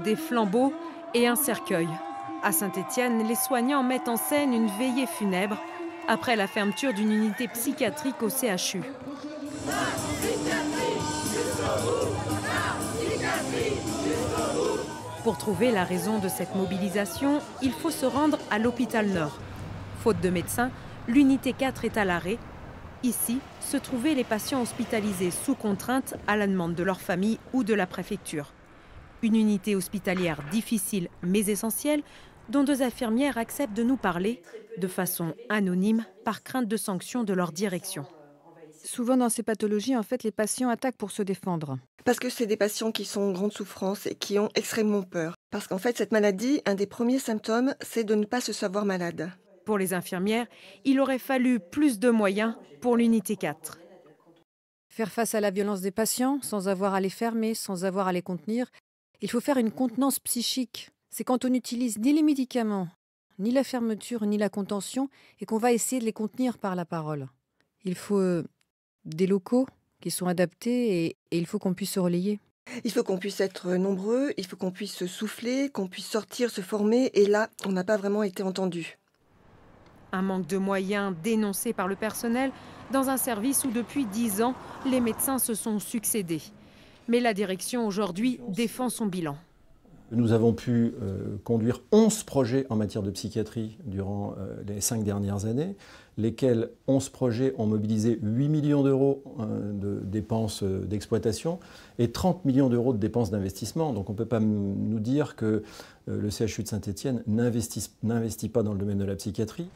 Des flambeaux et un cercueil. À Saint-Étienne, les soignants mettent en scène une veillée funèbre après la fermeture d'une unité psychiatrique au CHU. Pour trouver la raison de cette mobilisation, il faut se rendre à l'hôpital Nord. Faute de médecins, l'unité 4 est à l'arrêt. Ici, se trouvaient les patients hospitalisés sous contrainte à la demande de leur famille ou de la préfecture. Une unité hospitalière difficile mais essentielle, dont 2 infirmières acceptent de nous parler de façon anonyme par crainte de sanctions de leur direction. Souvent dans ces pathologies, en fait, les patients attaquent pour se défendre. Parce que c'est des patients qui sont en grande souffrance et qui ont extrêmement peur. Parce qu'en fait, cette maladie, un des premiers symptômes, c'est de ne pas se savoir malade. Pour les infirmières, il aurait fallu plus de moyens pour l'unité 4. Faire face à la violence des patients, sans avoir à les fermer, sans avoir à les contenir, il faut faire une contenance psychique. C'est quand on n'utilise ni les médicaments, ni la fermeture, ni la contention, et qu'on va essayer de les contenir par la parole. Il faut des locaux qui sont adaptés et il faut qu'on puisse se relayer. Il faut qu'on puisse être nombreux, il faut qu'on puisse se souffler, qu'on puisse sortir, se former, et là, on n'a pas vraiment été entendu. Un manque de moyens dénoncé par le personnel dans un service où depuis 10 ans, les médecins se sont succédés. Mais la direction aujourd'hui défend son bilan. Nous avons pu conduire 11 projets en matière de psychiatrie durant les 5 dernières années, lesquels 11 projets ont mobilisé 8 millions d'euros de dépenses d'exploitation et 30 millions d'euros de dépenses d'investissement. Donc on ne peut pas nous dire que le CHU de Saint-Étienne n'investit pas dans le domaine de la psychiatrie.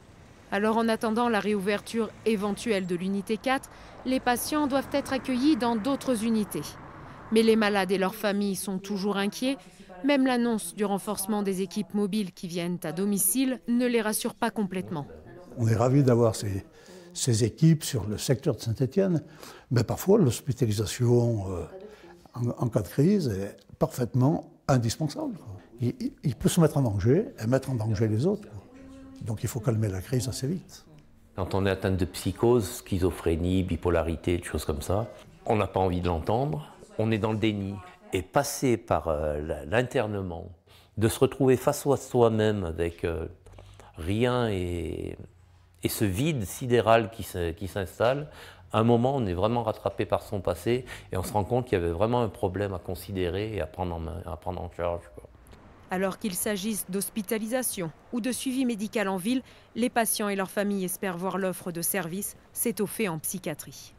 Alors en attendant la réouverture éventuelle de l'unité 4, les patients doivent être accueillis dans d'autres unités. Mais les malades et leurs familles sont toujours inquiets. Même l'annonce du renforcement des équipes mobiles qui viennent à domicile ne les rassure pas complètement. On est ravis d'avoir ces équipes sur le secteur de Saint-Étienne, mais parfois l'hospitalisation en cas de crise est parfaitement indispensable. Il peut se mettre en danger et mettre en danger les autres. Donc il faut calmer la crise assez vite. Quand on est atteint de psychose, schizophrénie, bipolarité, des choses comme ça, on n'a pas envie de l'entendre, on est dans le déni. Et passer par l'internement, de se retrouver face à soi-même avec rien et ce vide sidéral qui s'installe, à un moment on est vraiment rattrapé par son passé et on se rend compte qu'il y avait vraiment un problème à considérer et à prendre en main, à prendre en charge, quoi. Alors qu'il s'agisse d'hospitalisation ou de suivi médical en ville, les patients et leurs familles espèrent voir l'offre de services s'étoffer en psychiatrie.